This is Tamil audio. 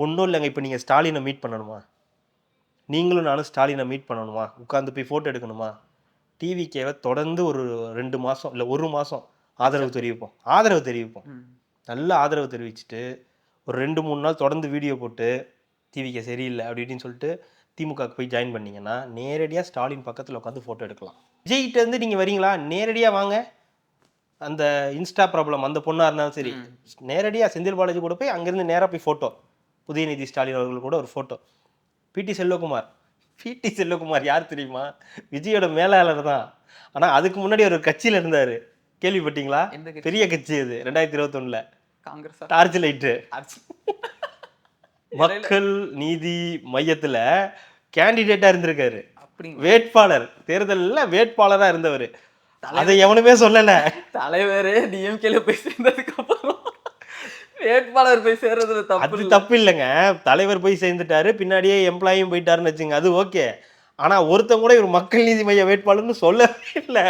ஒன்றும் இல்லைங்க. இப்போ நீங்கள் ஸ்டாலினை மீட் பண்ணணுமா? நீங்களும் நானும் ஸ்டாலினை மீட் பண்ணணுமா? உட்காந்து போய் ஃபோட்டோ எடுக்கணுமா? டிவிகேவை தொடர்ந்து ஒரு 2 மாதம் இல்லை 1 மாதம் ஆதரவு தெரிவிப்போம். ஆதரவு தெரிவிப்போம். நல்ல ஆதரவு தெரிவிச்சுட்டு ஒரு 2-3 நாள் தொடர்ந்து வீடியோ போட்டு டிவிகே சரியில்லை அப்படி இப்படின்னு சொல்லிட்டு திமுகவுக்கு போய் ஜாயின் பண்ணீங்கன்னா நேரடியாக ஸ்டாலின் பக்கத்தில் உட்காந்து ஃபோட்டோ எடுக்கலாம். விஜய்கிட்டேருந்து நீங்கள் வரீங்களா? நேரடியாக வாங்க. அந்த இன்ஸ்டா ப்ராப்ளம் அந்த பொண்ணாக இருந்தாலும் சரி, நேரடியாக செந்தில் பாலாஜி கூட போய் அங்கேருந்து நேராக போய் ஃபோட்டோ. உதயநிதி ஸ்டாலின் அவர்கள் கூட ஒரு ஃபோட்டோ. பிடி செல்வகுமார் யார் தெரியுமா? விஜயோட மேலாளர் தான். ஆனால் அதுக்கு முன்னாடி ஒரு கட்சியில் இருந்தார். கேள்விப்பட்டீங்களா? பெரிய கட்சி அது 2021 காங்கிரஸ் டார்ச் லைட்டு மக்கள் நீதி மையத்தில் கேண்டிடேட்டாக இருந்திருக்காரு. வேட்பாளர் தேர்தலில் வேட்பாளராக இருந்தவர். அதை எவனுமே சொல்லலை. தலைவரே டிஎம்கேல போய் சேர்ந்ததுக்கு அப்புறம் வேட்பாளர் போய் சேர்றதுல அது தப்பு இல்லைங்க. தலைவர் போய் சேர்ந்துட்டாரு, பின்னாடியே எம்ப்ளாயும் போயிட்டாருன்னு வச்சுங்க, அது ஓகே. ஆனால் ஒருத்தன் கூட இவர் மக்கள் நீதி மைய வேட்பாளர்னு சொல்லவே இல்லை.